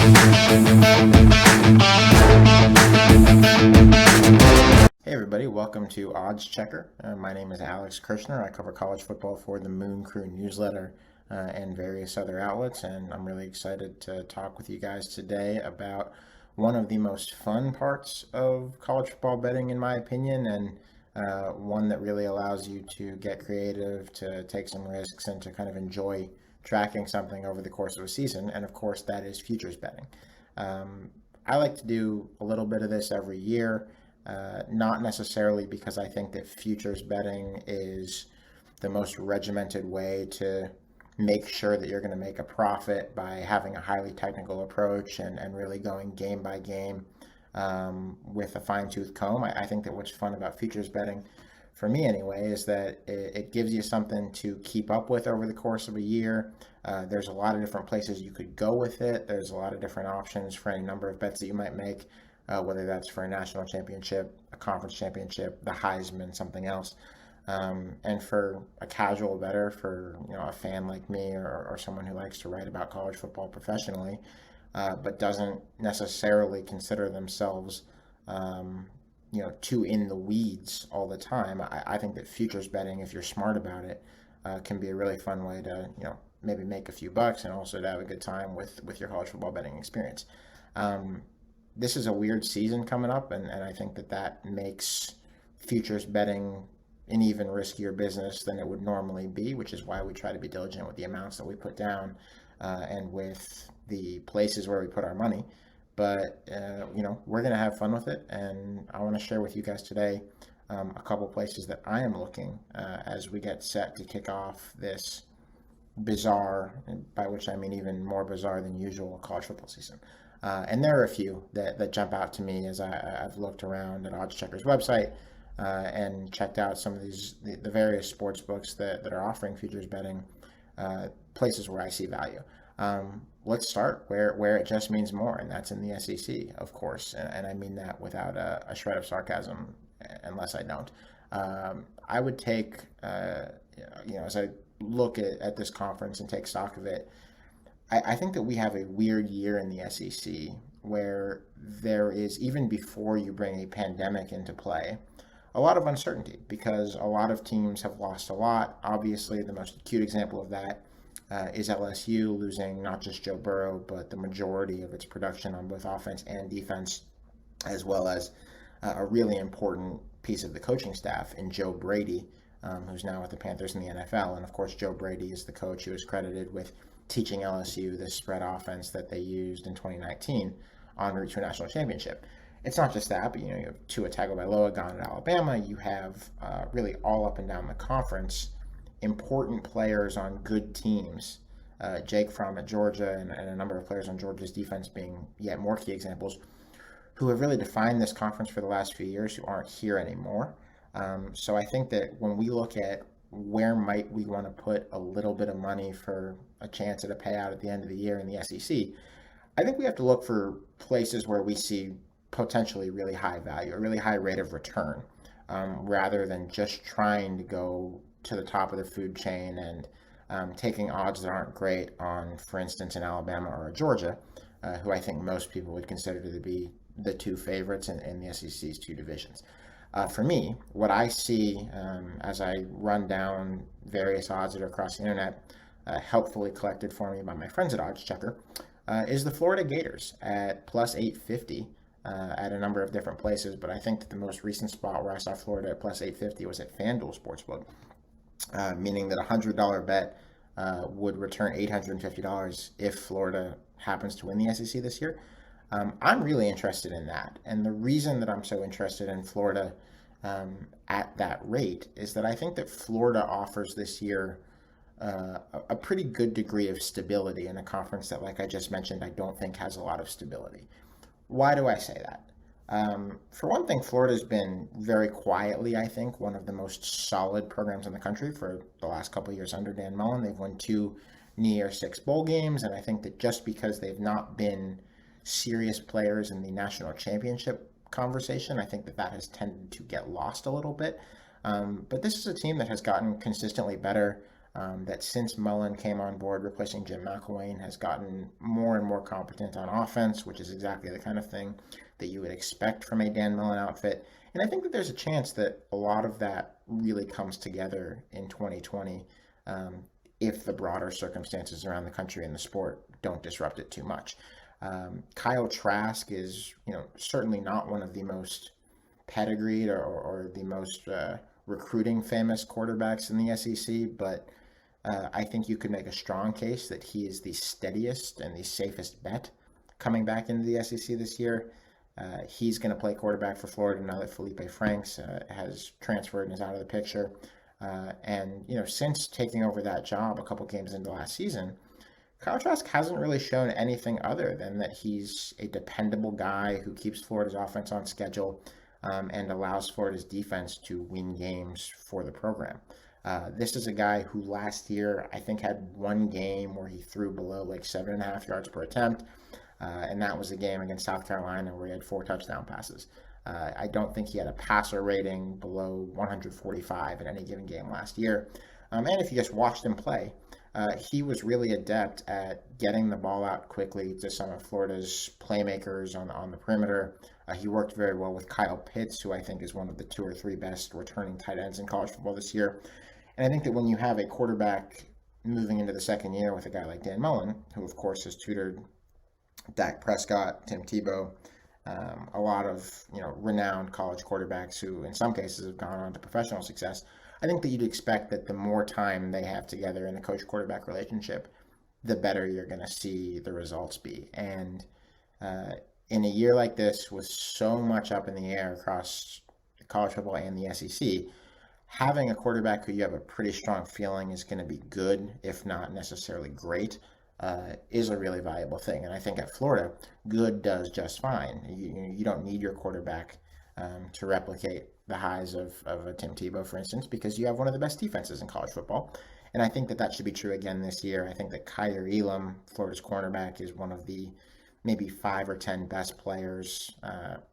Hey everybody, welcome to OddsChecker. My name is Alex Kirshner. I cover college football for the Moon Crew newsletter and various other outlets, and I'm really excited to talk with you guys today about one of the most fun parts of college football betting, in my opinion, and one that really allows you to get creative, to take some risks, and to kind of enjoy tracking something over the course of a season, and of course that is futures betting. I like to do a little bit of this every year, not necessarily because I think that futures betting is the most regimented way to make sure that you're going to make a profit by having a highly technical approach and really going game by game with a fine-tooth comb. I think that what's fun about futures betting, for me anyway, is that it gives you something to keep up with over the course of a year. There's a lot of different places you could go with it. There's a lot of different options for any number of bets that you might make, whether that's for a national championship, a conference championship, the Heisman, something else. And for a casual bettor, for a fan like me or someone who likes to write about college football professionally, but doesn't necessarily consider themselves too in the weeds all the time, I think that futures betting, if you're smart about it, can be a really fun way to, maybe make a few bucks and also to have a good time with your college football betting experience. This is a weird season coming up, and I think that makes futures betting an even riskier business than it would normally be, which is why we try to be diligent with the amounts that we put down and with the places where we put our money. But, we're going to have fun with it, and I want to share with you guys today a couple places that I am looking as we get set to kick off this bizarre, by which I mean even more bizarre than usual, college football season. And there are a few that jump out to me as I've looked around at OddsChecker's website and checked out some of the various sports books that are offering futures betting, places where I see value. Let's start where it just means more, and that's in the SEC, of course, and I mean that without a shred of sarcasm, unless I don't. I would take, as I look at this conference and take stock of it, I think that we have a weird year in the SEC where there is, even before you bring a pandemic into play, a lot of uncertainty because a lot of teams have lost a lot. Obviously, the most acute example of that is LSU losing not just Joe Burrow, but the majority of its production on both offense and defense, as well as a really important piece of the coaching staff in Joe Brady, who's now with the Panthers in the NFL. And of course, Joe Brady is the coach who is credited with teaching LSU this spread offense that they used in 2019 en route to a national championship. It's not just that, but you have Tua Tagovailoa gone at Alabama. You have really all up and down the conference important players on good teams. Jake Fromm at Georgia and a number of players on Georgia's defense being yet more key examples, who have really defined this conference for the last few years, who aren't here anymore. So I think that when we look at where might we want to put a little bit of money for a chance at a payout at the end of the year in the SEC, I think we have to look for places where we see potentially really high value, a really high rate of return, rather than just trying to go to the top of the food chain and taking odds that aren't great on, for instance, an Alabama or a Georgia, who I think most people would consider to be the two favorites in the SEC's two divisions. For me, what I see as I run down various odds that are across the internet, helpfully collected for me by my friends at OddsChecker, is the Florida Gators at plus 850 at a number of different places. But I think that the most recent spot where I saw Florida at plus 850 was at FanDuel Sportsbook, meaning that a $100 bet would return $850 if Florida happens to win the SEC this year. I'm really interested in that. And the reason that I'm so interested in Florida at that rate is that I think that Florida offers this year a pretty good degree of stability in a conference that, like I just mentioned, I don't think has a lot of stability. Why do I say that? For one thing, Florida's been very quietly, I think, one of the most solid programs in the country for the last couple of years under Dan Mullen. They've won 2 New Year's Six bowl games, and I think that just because they've not been serious players in the national championship conversation, I think that has tended to get lost a little bit. But this is a team that has gotten consistently better. that since Mullen came on board, replacing Jim McElwain, has gotten more and more competent on offense, which is exactly the kind of thing that you would expect from a Dan Mullen outfit. And I think that there's a chance that a lot of that really comes together in 2020 if the broader circumstances around the country and the sport don't disrupt it too much. Kyle Trask is, certainly not one of the most pedigreed or the most recruiting famous quarterbacks in the SEC, but I think you could make a strong case that he is the steadiest and the safest bet coming back into the SEC this year. He's going to play quarterback for Florida now that Felipe Franks has transferred and is out of the picture. And since taking over that job a couple games into last season, Kyle Trask hasn't really shown anything other than that he's a dependable guy who keeps Florida's offense on schedule and allows Florida's defense to win games for the program. This is a guy who last year, I think, had one game where he threw below like 7.5 yards per attempt, and that was a game against South Carolina where he had 4 touchdown passes. I don't think he had a passer rating below 145 in any given game last year. And if you just watched him play, he was really adept at getting the ball out quickly to some of Florida's playmakers on the perimeter. He worked very well with Kyle Pitts, who I think is one of the 2 or 3 best returning tight ends in college football this year. And I think that when you have a quarterback moving into the second year with a guy like Dan Mullen, who of course has tutored Dak Prescott, Tim Tebow, a lot of renowned college quarterbacks who in some cases have gone on to professional success, I think that you'd expect that the more time they have together in a coach-quarterback relationship, the better you're going to see the results be. And in a year like this, with so much up in the air across college football and the SEC, having a quarterback who you have a pretty strong feeling is going to be good, if not necessarily great, is a really valuable thing. And I think at Florida, good does just fine. You don't need your quarterback to replicate the highs of a Tim Tebow, for instance, because you have one of the best defenses in college football. And I think that should be true again this year. I think that Kyer Elam, Florida's cornerback, is one of the maybe 5 or 10 best players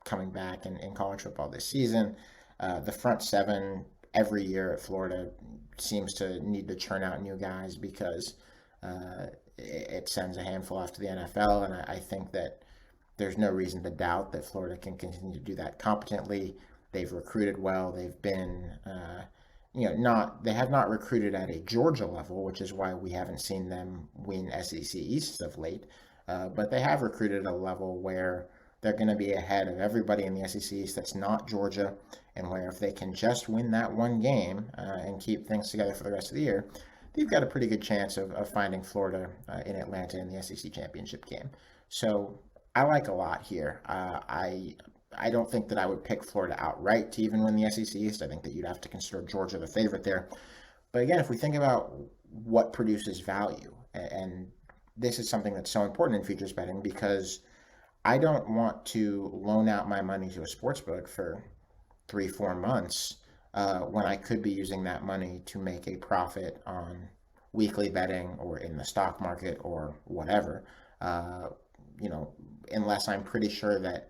coming back in college football this season. The front 7 every year at Florida seems to need to churn out new guys because it sends a handful off to the NFL, and I think that there's no reason to doubt that Florida can continue to do that competently. They've recruited well. They've been, they have not recruited at a Georgia level, which is why we haven't seen them win SEC East of late. But they have recruited at a level where they're going to be ahead of everybody in the SEC East that's not Georgia, and where if they can just win that one game and keep things together for the rest of the year, they've got a pretty good chance of finding Florida in Atlanta in the SEC championship game. So I like a lot here. I don't think that I would pick Florida outright to even win the SEC East. I think that you'd have to consider Georgia the favorite there. But again, if we think about what produces value, and this is something that's so important in futures betting, because I don't want to loan out my money to a sportsbook for 3-4 months when I could be using that money to make a profit on weekly betting or in the stock market or whatever, unless I'm pretty sure that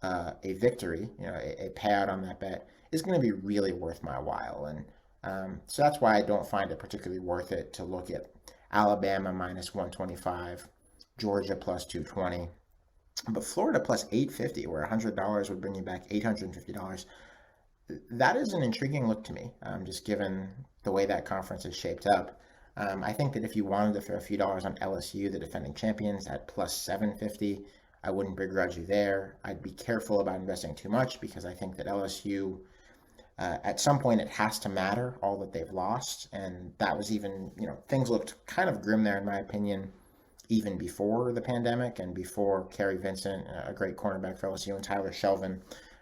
a victory, a payout on that bet is going to be really worth my while. And so that's why I don't find it particularly worth it to look at Alabama minus 125, Georgia plus 220, but Florida plus 850, where $100 would bring you back $850. That is an intriguing look to me, just given the way that conference is shaped up. I think that if you wanted to throw a few dollars on LSU, the defending champions, at plus 750, I wouldn't begrudge you there. I'd be careful about investing too much because I think that LSU, at some point, it has to matter all that they've lost. And that was even, things looked kind of grim there, in my opinion, even before the pandemic and before Kerry Vincent, a great cornerback for LSU, and Tyler Shelvin,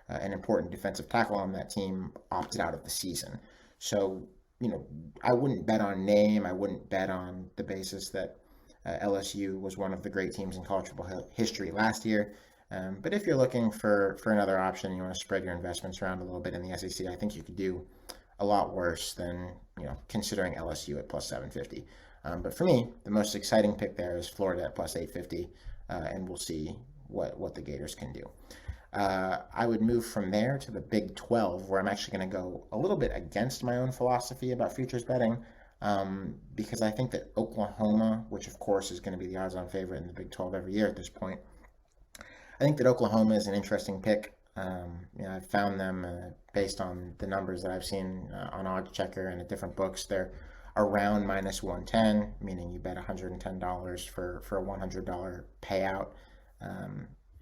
an important defensive tackle on that team, opted out of the season. So, I wouldn't bet on name. I wouldn't bet on the basis that LSU was one of the great teams in college football history last year. But if you're looking for another option, you want to spread your investments around a little bit in the SEC, I think you could do a lot worse than considering LSU at plus 750. But for me, the most exciting pick there is Florida at plus 850, and we'll see what the Gators can do. I would move from there to the Big 12, where I'm actually going to go a little bit against my own philosophy about futures betting. because I think that Oklahoma, which of course is going to be the odds-on favorite in the Big 12 every year at this point, I think that Oklahoma is an interesting pick. I've found them based on the numbers that I've seen on OddsChecker and at different books. They're around minus 110, meaning you bet $110 for a $100 payout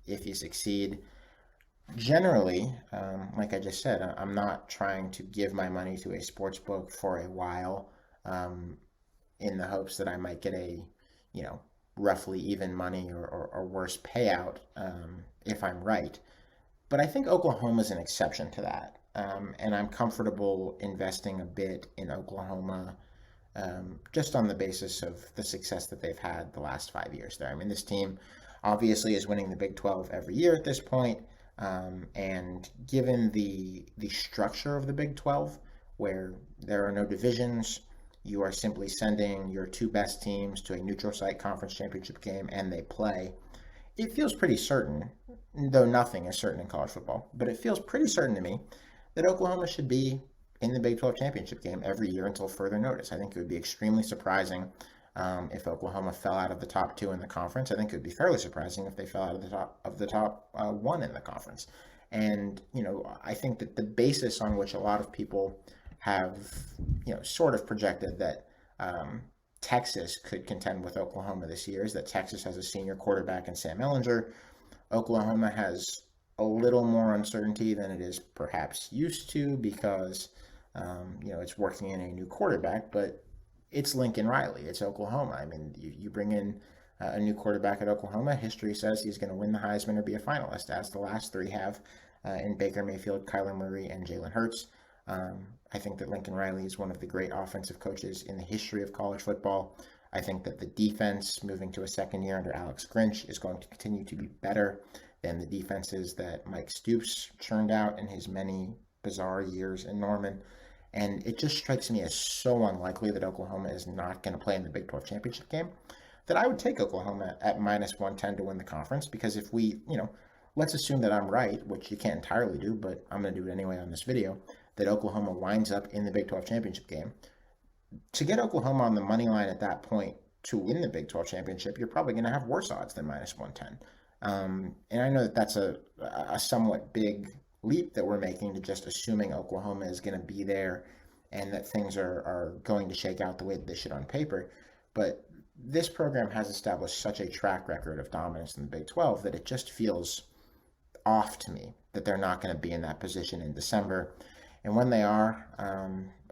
if you succeed. Generally, like I just said, I'm not trying to give my money to a sports book for a while in the hopes that I might get a, roughly even money or worse payout if I'm right. But I think Oklahoma is an exception to that. And I'm comfortable investing a bit in Oklahoma just on the basis of the success that they've had the last 5 years there. I mean, this team obviously is winning the Big 12 every year at this point. And given the structure of the Big 12, where there are no divisions, you are simply sending your two best teams to a neutral site conference championship game and they play. It feels pretty certain, though nothing is certain in college football, but it feels pretty certain to me that Oklahoma should be in the Big 12 championship game every year until further notice. I think it would be extremely surprising if Oklahoma fell out of the top two in the conference. I think it would be fairly surprising if they fell out of the top one in the conference. And, I think that the basis on which a lot of people have, sort of projected that Texas could contend with Oklahoma this year is that Texas has a senior quarterback in Sam Ehlinger. Oklahoma has a little more uncertainty than it is perhaps used to because, it's working in a new quarterback, but it's Lincoln Riley. It's Oklahoma. I mean, you bring in a new quarterback at Oklahoma. History says he's going to win the Heisman or be a finalist, as the last three have in Baker Mayfield, Kyler Murray, and Jalen Hurts. I think that Lincoln Riley is one of the great offensive coaches in the history of college football. I think that the defense moving to a second year under Alex Grinch is going to continue to be better than the defenses that Mike Stoops churned out in his many bizarre years in Norman. And it just strikes me as so unlikely that Oklahoma is not going to play in the Big 12 championship game that I would take Oklahoma at minus 110 to win the conference. Because if we, let's assume that I'm right, which you can't entirely do, but I'm going to do it anyway on this video, that Oklahoma winds up in the Big 12 championship game. To get Oklahoma on the money line at that point to win the Big 12 championship, you're probably going to have worse odds than minus 110. And I know that that's a somewhat big leap that we're making to just assuming Oklahoma is going to be there and that things are going to shake out the way that they should on paper. But this program has established such a track record of dominance in the Big 12 that it just feels off to me that they're not going to be in that position in December. And when they are,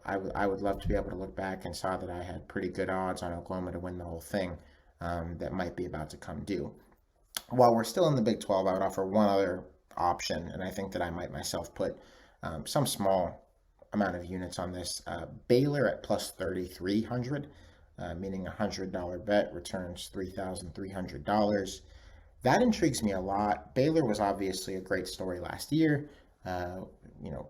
I would love to be able to look back and saw that I had pretty good odds on Oklahoma to win the whole thing that might be about to come due. While we're still in the Big 12, I would offer one other option, and I think that I might myself put some small amount of units on this. Baylor at plus 3,300, meaning a $100 bet returns $3,300. That intrigues me a lot. Baylor was obviously a great story last year.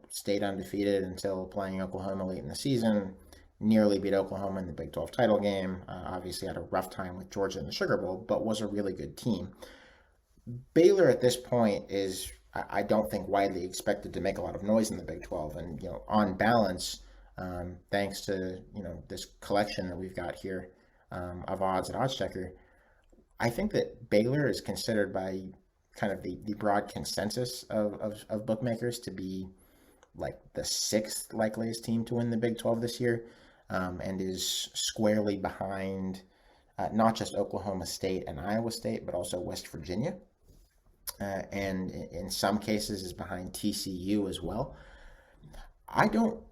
Stayed undefeated until playing Oklahoma late in the season. Nearly beat Oklahoma in the Big 12 title game. Obviously had a rough time with Georgia in the Sugar Bowl, but was a really good team. Baylor at this point is, I don't think, widely expected to make a lot of noise in the Big 12. And, on balance, thanks to, this collection that we've got here of odds at OddsChecker, I think that Baylor is considered by kind of the broad consensus of bookmakers to be like the sixth likeliest team to win the Big 12 this year, and is squarely behind not just Oklahoma State and Iowa State, but also West Virginia. And in some cases is behind TCU as well. I don't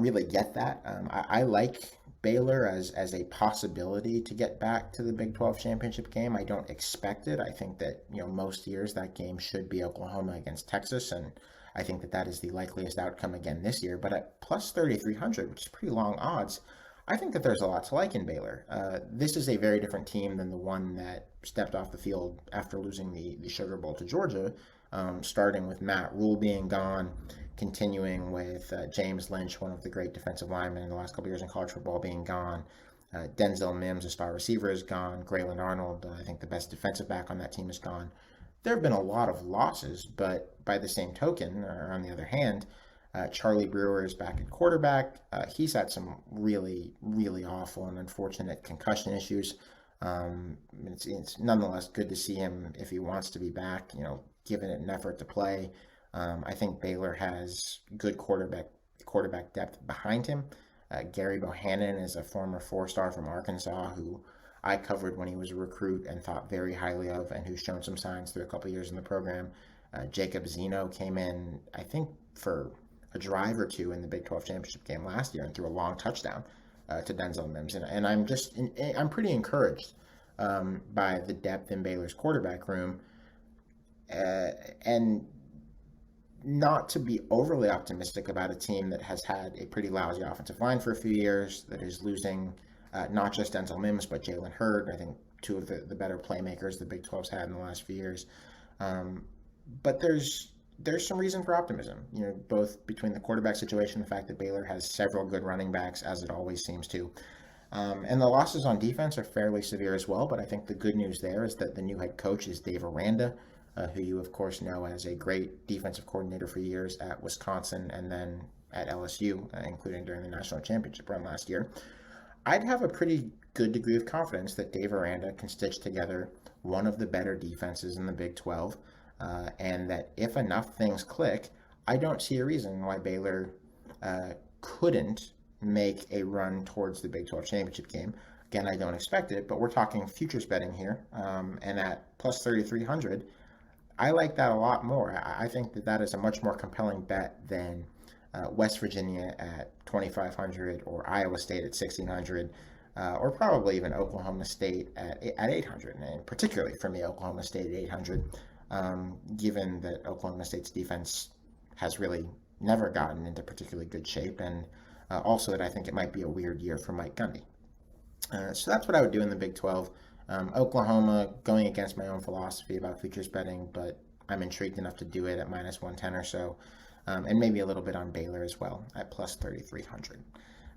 really get that. I like Baylor as a possibility to get back to the Big 12 championship game. I don't expect it. I think that, most years that game should be Oklahoma against Texas, and I think that is the likeliest outcome again this year. But at plus 3,300, which is pretty long odds, I think that there's a lot to like in Baylor. This is a very different team than the one that stepped off the field after losing the Sugar Bowl to Georgia, starting with Matt Rule being gone, continuing with James Lynch, one of the great defensive linemen in the last couple years in college football, being gone. Denzel Mims, a star receiver, is gone. Grayland Arnold, I think the best defensive back on that team, is gone. There have been a lot of losses, but by the same token, or on the other hand, Charlie Brewer is back at quarterback. He's had some really, really awful and unfortunate concussion issues. It's nonetheless good to see him if he wants to be back, giving it an effort to play. I think Baylor has good quarterback depth behind him. Gary Bohannon is a former four-star from Arkansas who I covered when he was a recruit and thought very highly of, and who's shown some signs through a couple years in the program. Jacob Zeno came in, I think, for a drive or two in the Big 12 championship game last year and threw a long touchdown to Denzel Mims. And I'm pretty encouraged by the depth in Baylor's quarterback room. And not to be overly optimistic about a team that has had a pretty lousy offensive line for a few years, that is losing not just Denzel Mims, but Jalen Hurd. I think two of the better playmakers the Big 12's had in the last few years. But there's some reason for optimism, both between the quarterback situation, the fact that Baylor has several good running backs, as it always seems to. And the losses on defense are fairly severe as well, but I think the good news there is that the new head coach is Dave Aranda, who you, of course, know as a great defensive coordinator for years at Wisconsin and then at LSU, including during the national championship run last year. I'd have a pretty good degree of confidence that Dave Aranda can stitch together one of the better defenses in the Big 12, and that if enough things click, I don't see a reason why Baylor couldn't make a run towards the Big 12 championship game. Again, I don't expect it, but we're talking futures betting here, and at plus 3,300, I like that a lot more. I think that is a much more compelling bet than West Virginia at 2,500 or Iowa State at 1,600, or probably even Oklahoma State at 800, and particularly for me, Oklahoma State at 800, given that Oklahoma State's defense has really never gotten into particularly good shape, and also that I think it might be a weird year for Mike Gundy. So that's what I would do in the Big 12. Oklahoma, going against my own philosophy about futures betting, but I'm intrigued enough to do it at minus 110 or so, and maybe a little bit on Baylor as well at plus 3,300.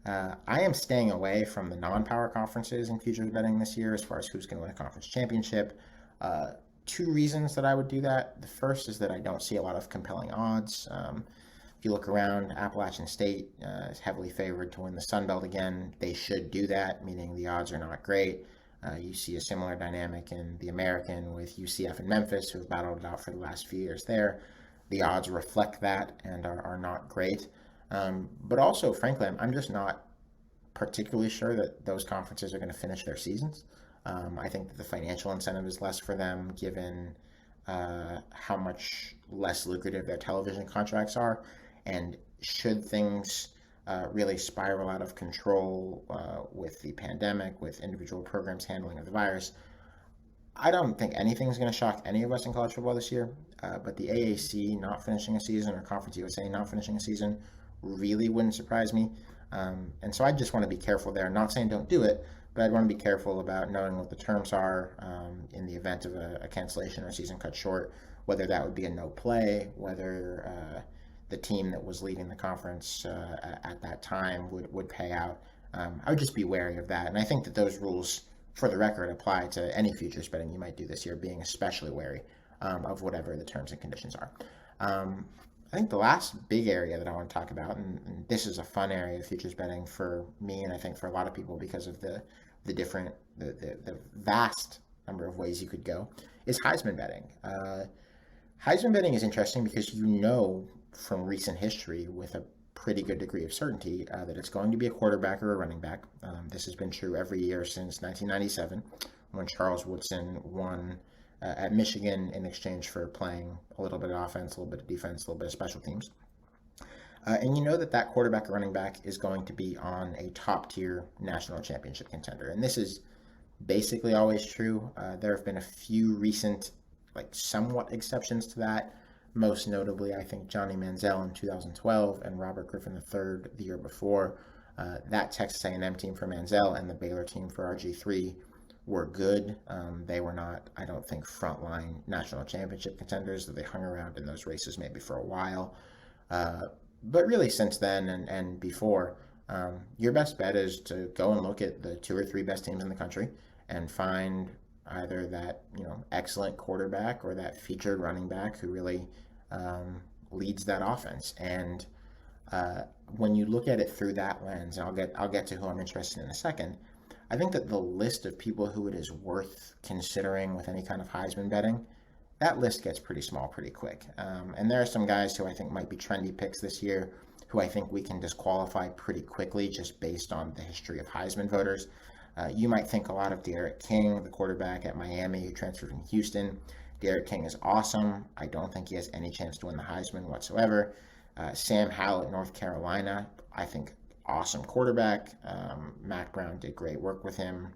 I am staying away from the non-power conferences in futures betting this year as far as who's going to win a conference championship. Two reasons that I would do that. The first is that I don't see a lot of compelling odds. If you look around, Appalachian State is heavily favored to win the Sun Belt again. They should do that, meaning the odds are not great. You see a similar dynamic in the American with UCF and Memphis, who have battled it out for the last few years there. The odds reflect that and are not great. But also, frankly, I'm just not particularly sure that those conferences are going to finish their seasons. I think that the financial incentive is less for them, given how much less lucrative their television contracts are. And should things really spiral out of control with the pandemic, with individual programs' handling of the virus, I don't think anything's going to shock any of us in college football this year. But the AAC not finishing a season, or Conference USA not finishing a season, really wouldn't surprise me. And so I just want to be careful there. I'm not saying don't do it, but I'd want to be careful about knowing what the terms are in the event of a cancellation or a season cut short, whether that would be a no play, whether the team that was leading the conference at that time would pay out. I would just be wary of that. And I think that those rules, for the record, apply to any futures betting you might do this year, being especially wary of whatever the terms and conditions are. I think the last big area that I want to talk about, and this is a fun area of futures betting for me, and I think for a lot of people because of the vast number of ways you could go, is Heisman betting. Heisman betting is interesting because from recent history with a pretty good degree of certainty that it's going to be a quarterback or a running back. This has been true every year since 1997, when Charles Woodson won at Michigan in exchange for playing a little bit of offense, a little bit of defense, a little bit of special teams. And that quarterback or running back is going to be on a top-tier national championship contender. And this is basically always true. There have been a few recent, somewhat exceptions to that. Most notably, I think Johnny Manziel in 2012 and Robert Griffin III the year before. That Texas A&M team for Manziel and the Baylor team for RG3 were good. They were not, I don't think, frontline national championship contenders. They hung around in those races maybe for a while. But really since then and before, your best bet is to go and look at the two or three best teams in the country and find either that excellent quarterback or that featured running back who really leads that offense. And When you look at it through that lens, and I'll get to who I'm interested in a second, I think that the list of people who it is worth considering with any kind of Heisman betting, that list gets pretty small pretty quick. And there are some guys who I think might be trendy picks this year who I think we can disqualify pretty quickly just based on the history of Heisman voters. You might think a lot of Derek King, the quarterback at Miami who transferred from Houston. Derek King is awesome. I don't think he has any chance to win the Heisman whatsoever. Sam Howell at North Carolina, I think awesome quarterback. Matt Brown did great work with him,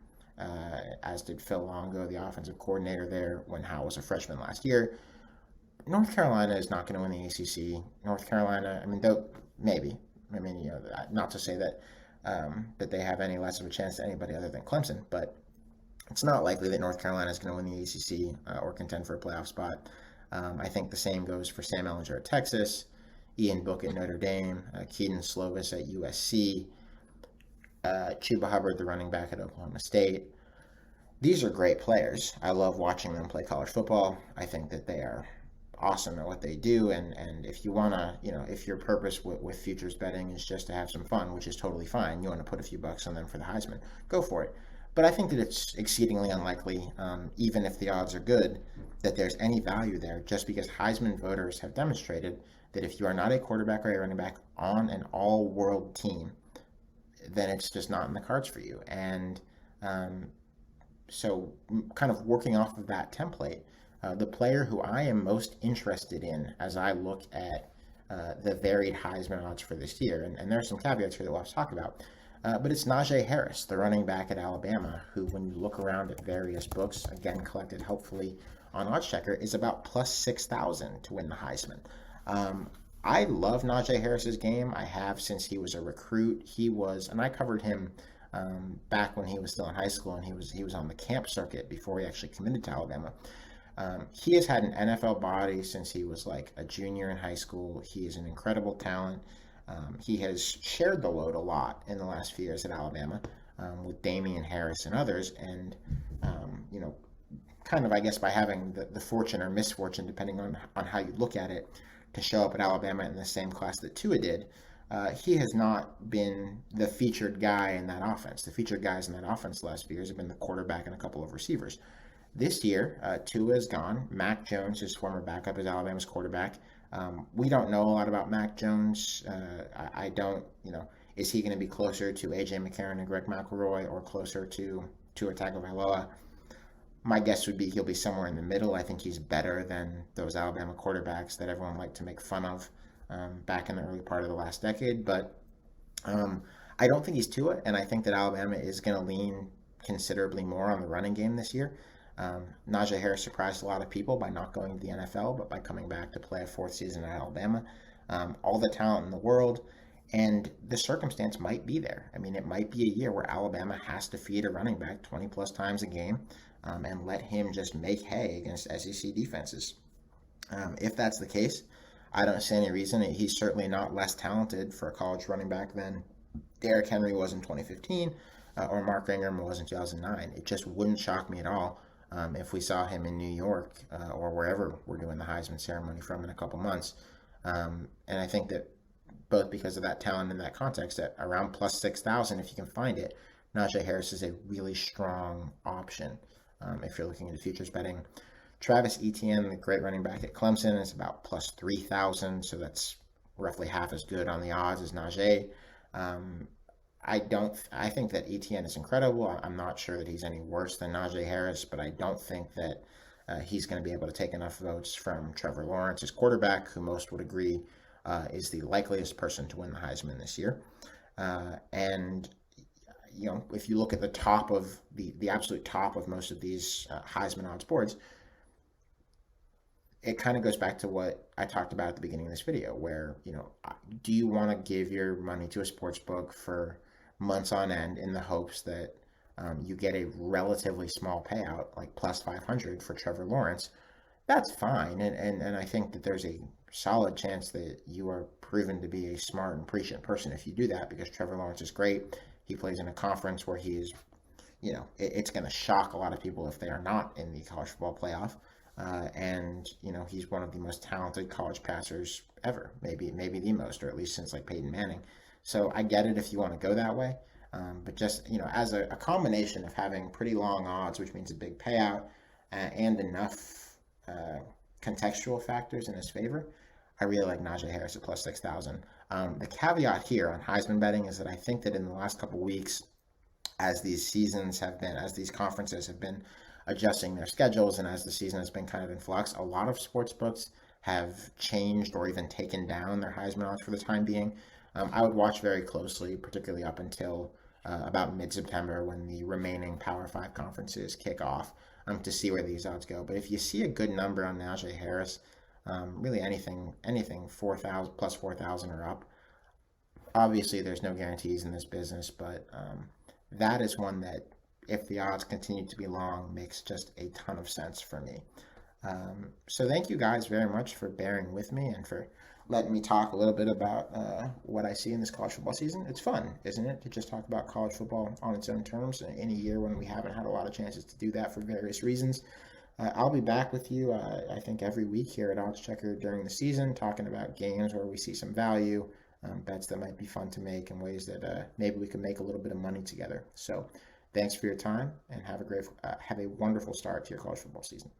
as did Phil Longo, the offensive coordinator there when Howell was a freshman last year. North Carolina is not going to win the ACC. North Carolina, I mean, though maybe. I mean, you know, not to say that that they have any less of a chance than anybody other than Clemson, but it's not likely that North Carolina is going to win the ACC or contend for a playoff spot. I think the same goes for Sam Ehlinger at Texas, Ian Book at Notre Dame, Keaton Slovis at USC, Chuba Hubbard, the running back at Oklahoma State. These are great players. I love watching them play college football. I think that they are awesome at what they do, and if you want to, you know, if your purpose with futures betting is just to have some fun, which is totally fine, you want to put a few bucks on them for the Heisman, go for it. But I think that it's exceedingly unlikely, even if the odds are good, that there's any value there, just because Heisman voters have demonstrated that if you are not a quarterback or a running back on an all-world team, then it's just not in the cards for you. And so kind of working off of that template, the player who I am most interested in as I look at the varied Heisman odds for this year, and there are some caveats here that we'll have to talk about, but it's Najee Harris, the running back at Alabama, who, when you look around at various books, again collected hopefully on OddsChecker, is about plus 6,000 to win the Heisman. I love Najee Harris's game. I have since he was a recruit. He was, and I covered him back when he was still in high school, and he was on the camp circuit before he actually committed to Alabama. He has had an NFL body since he was like a junior in high school. He is an incredible talent. He has shared the load a lot in the last few years at Alabama with Damian Harris and others. And, you know, kind of, I guess, by having the fortune or misfortune, depending on how you look at it, to show up at Alabama in the same class that Tua did, he has not been the featured guy in that offense. The featured guys in that offense the last few years have been the quarterback and a couple of receivers. This year, Tua is gone. Mac Jones, his former backup, is Alabama's quarterback. We don't know a lot about Mac Jones. I don't, you know, is he going to be closer to A.J. McCarron and Greg McElroy or closer to Tua Tagovailoa? My guess would be he'll be somewhere in the middle. I think he's better than those Alabama quarterbacks that everyone liked to make fun of back in the early part of the last decade. But I don't think he's Tua, and I think that Alabama is going to lean considerably more on the running game this year. Najee Harris surprised a lot of people by not going to the NFL, but by coming back to play a fourth season at Alabama. All the talent in the world, and the circumstance might be there. I mean, it might be a year where Alabama has to feed a running back 20 plus times a game and let him just make hay against SEC defenses. If that's the case, I don't see any reason. He's certainly not less talented for a college running back than Derrick Henry was in 2015 or Mark Ingram was in 2009. It just wouldn't shock me at all if we saw him in New York or wherever we're doing the Heisman ceremony from in a couple months. And I think that both because of that talent in that context, at around plus 6,000, if you can find it, Najee Harris is a really strong option if you're looking into futures betting. Travis Etienne, the great running back at Clemson, is about plus 3,000, so that's roughly half as good on the odds as Najee. I think that Etienne is incredible. I'm not sure that he's any worse than Najee Harris, but I don't think that he's going to be able to take enough votes from Trevor Lawrence, his quarterback, who most would agree is the likeliest person to win the Heisman this year. And, you know, if you look at the top of the absolute top of most of these Heisman odds boards, it kind of goes back to what I talked about at the beginning of this video, where, you know, do you want to give your money to a sports book for months on end in the hopes that you get a relatively small payout, like plus 500 for Trevor Lawrence? That's fine. And I think that there's a solid chance that you are proven to be a smart and prescient person if you do that, because Trevor Lawrence is great. He plays in a conference where he is, you know, it's going to shock a lot of people if they are not in the college football playoff. And he's one of the most talented college passers ever, maybe the most, or at least since like Peyton Manning. So I get it if you want to go that way, but just as a combination of having pretty long odds, which means a big payout, and enough contextual factors in his favor, I really like Najee Harris at plus 6,000. The caveat here on Heisman betting is that I think that in the last couple weeks, as these conferences have been adjusting their schedules, and as the season has been kind of in flux, a lot of sports books have changed or even taken down their Heisman odds for the time being. I would watch very closely, particularly up until about mid-September, when the remaining Power 5 conferences kick off, to see where these odds go. But if you see a good number on Najee Harris, really anything 4,000 plus 4,000 or up. Obviously, there's no guarantees in this business, but that is one that, if the odds continue to be long, makes just a ton of sense for me. So thank you guys very much for bearing with me and for letting me talk a little bit about what I see in this college football season. It's fun, isn't it, to just talk about college football on its own terms in a year when we haven't had a lot of chances to do that for various reasons. I'll be back with you, I think, every week here at OddsChecker during the season, talking about games where we see some value, bets that might be fun to make, and ways that maybe we can make a little bit of money together. So thanks for your time, and have a wonderful start to your college football season.